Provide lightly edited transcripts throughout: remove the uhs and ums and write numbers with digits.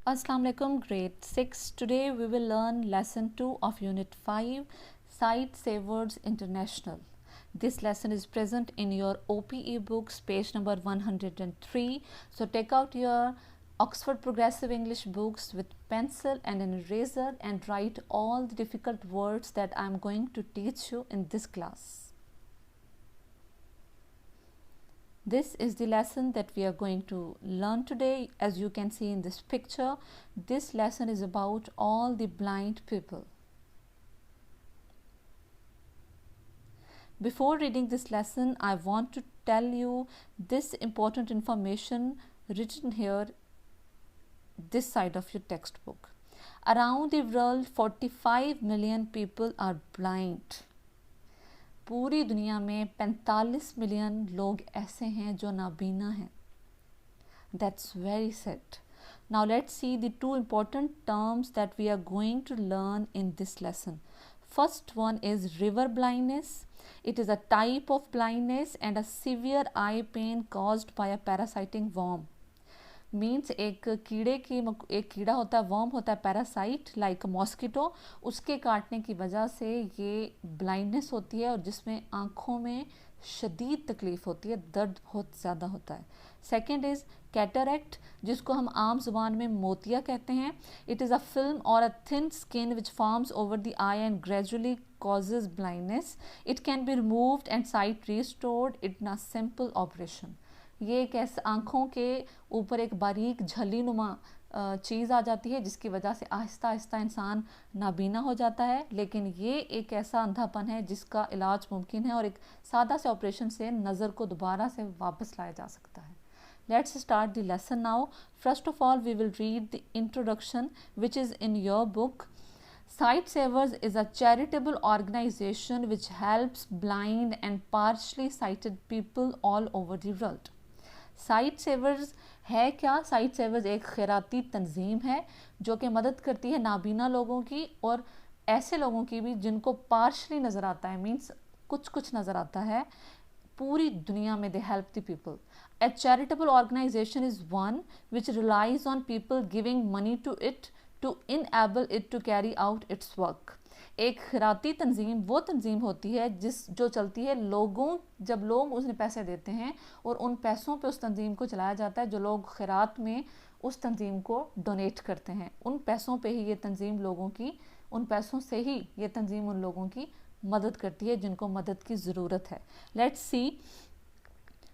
Assalamu alaikum, grade 6. Today we will learn lesson 2 of unit 5, Sight Savers International. This lesson is present in your OPE books, page number 103. So take out your Oxford Progressive English books with pencil and an eraser and write all the difficult words that I am going to teach you in this class. This is the lesson that we are going to learn today. As you can see in this picture, this lesson is about all the blind people. Before reading this lesson, I want to tell you this important information written here, this side of your textbook. Around the world, 45 million people are blind. पूरी दुनिया में 45 million लोग ऐसे हैं जो नाबीना हैं. That's very sad. Now let's see the two important terms that we are going to learn in this lesson. First one is river blindness. It is a type of blindness and a severe eye pain caused by a parasitic worm. Means एक कीड़ा होता है, worm होता है, parasite like mosquito, उसके काटने की वजह से ये ब्लाइंडनेस होती है और जिसमें आँखों में शदीद तकलीफ़ होती है, दर्द बहुत ज़्यादा होता है. सेकेंड इज़ कैटरैक्ट, जिसको हम आम जुबान में मोतिया कहते हैं. इट इज़ अ फिल्म और a thin skin which forms over the I and gradually causes blindness. It can be removed and sight restored in a simple operation. ये एक ऐसे आँखों के ऊपर एक बारीक झली नुमा चीज़ आ जाती है जिसकी वजह से आहिस्ता आहिस्ता इंसान नाबीना हो जाता है, लेकिन ये एक ऐसा अंधापन है जिसका इलाज मुमकिन है और एक सादा से ऑपरेशन से नज़र को दोबारा से वापस लाया जा सकता है. Let's start the lesson now. First of all, we will read the introduction which is in your book. Sight Savers is a charitable organization which helps blind and partially sighted people all over the world. Sight Savers है क्या? Site सेवर्स एक खैराती तंजीम है जो कि मदद करती है नाबीना लोगों की और ऐसे लोगों की भी जिनको पार्शली नज़र आता है, मीन्स कुछ कुछ नज़र आता है. पूरी दुनिया में they help the people. A charitable organisation is one which relies on people giving money to it to enable it to carry out its work. एक खैराती तंजीम वो तंजीम होती है जो चलती है जब लोग उसने पैसे देते हैं और उन पैसों पे उस तंजीम को चलाया जाता है. जो लोग खैरात में उस तंजीम को डोनेट करते हैं, उन पैसों पे ही ये तंजीम उन पैसों से ही ये तंजीम उन लोगों की मदद करती है जिनको मदद की ज़रूरत है. Let's see.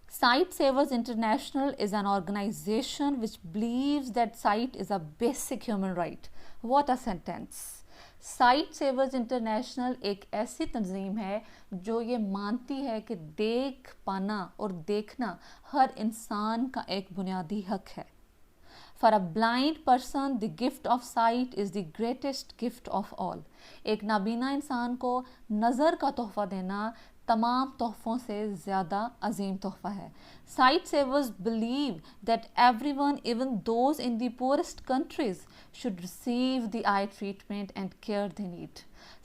Sight Savers International is an organization which believes that sight is a basic human right. What a sentence! Sight Savers International एक ऐसी तंजीम है जो ये मानती है कि देख पाना और देखना हर इंसान का एक बुनियादी हक है. For a blind person the gift of site is the greatest gift of all. एक नाबीना इंसान को नज़र का तोहफ़ा देना तमाम तोहफ़ों से ज़्यादा अजीम तोहफ़ा है. Sightsavers believe that everyone, even those in the poorest countries, should receive the eye treatment and care they need.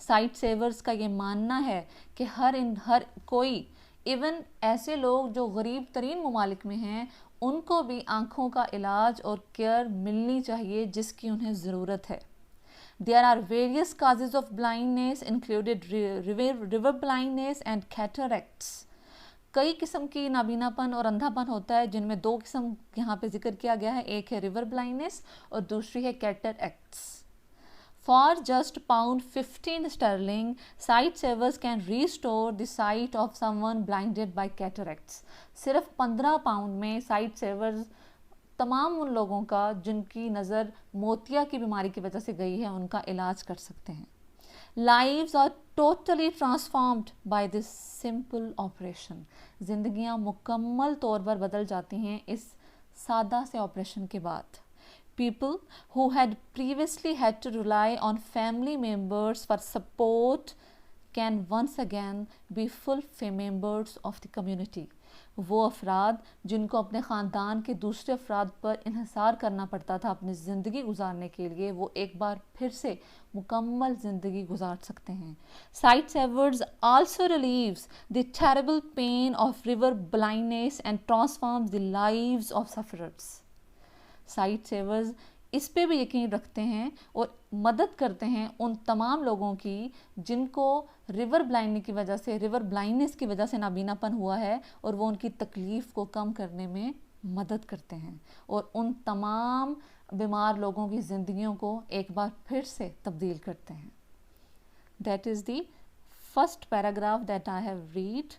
Sightsavers का ये मानना है कि हर कोई, इवन ऐसे लोग जो गरीब तरीन ममालिक में हैं, उनको भी आँखों का इलाज और केयर मिलनी चाहिए जिसकी उन्हें ज़रूरत है. There are various causes of blindness included river blindness and cataracts. कई किस्म की नाबीनापन और अंधापन होता है जिनमें दो किस्म यहाँ पे जिक्र किया गया है. एक है रिवर ब्लाइंडनेस और दूसरी है cataracts. For just £15 sterling, Sight Savers can restore the sight of someone blinded by cataracts. सिर्फ 15 पाउंड में साइट सेवर्स तमाम उन लोगों का जिनकी नज़र मोतिया की बीमारी की वजह से गई है उनका इलाज कर सकते हैं. Lives are totally transformed by this simple operation. ज़िंदगियाँ मुकम्मल तौर पर बदल जाती हैं इस सादा से ऑपरेशन के बाद. People who had previously had to rely on family members for support can once again be full members of the community. वो अफराद जिनको अपने ख़ानदान के दूसरे अफराद पर इन्हिसार करना पड़ता था अपनी ज़िंदगी गुजारने के लिए, वो एक बार फिर से मुकम्मल ज़िंदगी गुजार सकते हैं. Sightsavers also relieves the terrible pain of river blindness and transforms the lives of sufferers. Sightsavers इस पे भी यकीन रखते हैं और मदद करते हैं उन तमाम लोगों की जिनको रिवर ब्लाइंडनेस की वजह से नाबीनापन हुआ है, और वो उनकी तकलीफ़ को कम करने में मदद करते हैं और उन तमाम बीमार लोगों की ज़िंदगियों को एक बार फिर से तब्दील करते हैं. That is the first paragraph that I have read.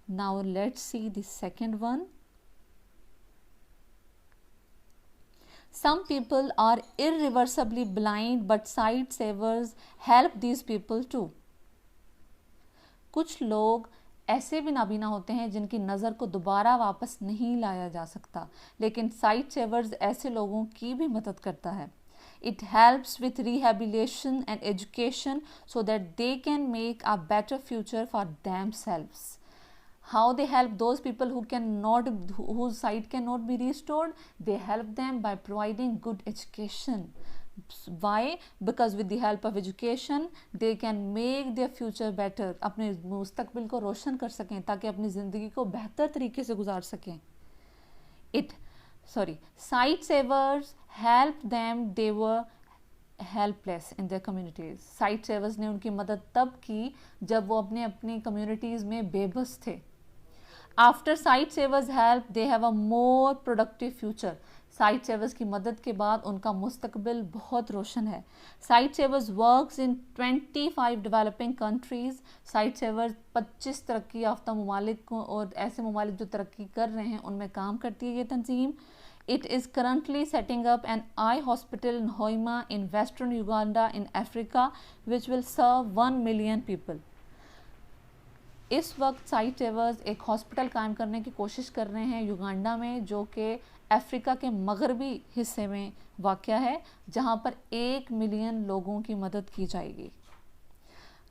Now let's see the second one. Some people are irreversibly blind, but sight savers help these people too. कुछ लोग ऐसे भी नाबीना होते हैं जिनकी नज़र को दोबारा वापस नहीं लाया जा सकता, लेकिन साइट सेवर्स ऐसे लोगों की भी मदद करता है. It helps with rehabilitation and education so that they can make a better future for themselves. How they help those people whose sight cannot be restored? They help them by providing good education. Why? Because with the help of education they can make their future better. अपने मुस्तकबिल को रोशन कर सकें ताकि अपनी ज़िंदगी को बेहतर तरीके से गुजार सकें. Sight savers helped them, they were helpless in their communities. Sight savers ने उनकी मदद तब की जब वो अपनी communities में बेबस थे. After sight savers help, they have a more productive future. Sightsavers की मदद के बाद उनका मुस्तकबिल बहुत रोशन है. Sightsavers works in 25 developing countries. Sightsavers 25 तरक्की याफ्ता ममालिक को और ऐसे ममालिक जो तरक्की कर रहे हैं उनमें काम करती है ये तंजीम. It is currently setting up an eye hospital in Hoima in western Uganda in Africa which will serve 1 million people. इस वक्त साइट सेवर्स एक हॉस्पिटल कायम करने की कोशिश कर रहे हैं युगांडा में, जो कि अफ्रीका के मगरबी हिस्से में वाक़या है, जहां पर 1 मिलियन लोगों की मदद की जाएगी.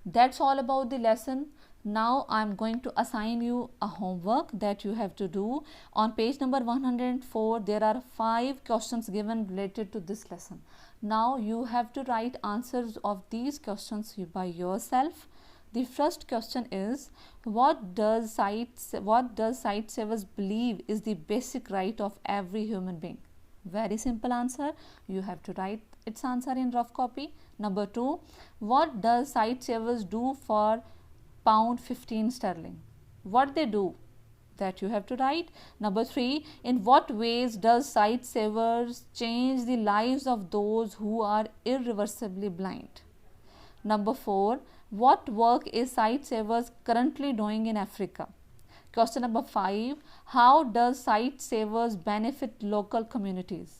That's all about the lesson. Now I am going to assign you a homework that you have to do. On page number 104 there are 5 questions given related to this lesson. Now you have to write answers of these questions by yourself. The first question is, what does sight savers believe is the basic right of every human being? Very simple answer. You have to write its answer in rough copy. Number 2, what does sight savers do for £15 sterling? What they do? That you have to write. Number 3, in what ways does sight savers change the lives of those who are irreversibly blind? Number 4, what work is sight savers currently doing in Africa? Question number 5, how does sight savers benefit local communities?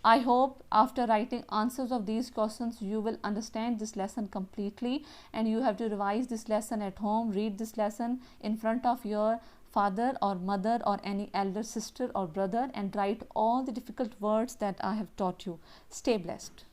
I hope after writing answers of these questions you will understand this lesson completely, and you have to revise this lesson at home. Read this lesson in front of your father or mother or any elder sister or brother and write all the difficult words that I have taught you. Stay blessed.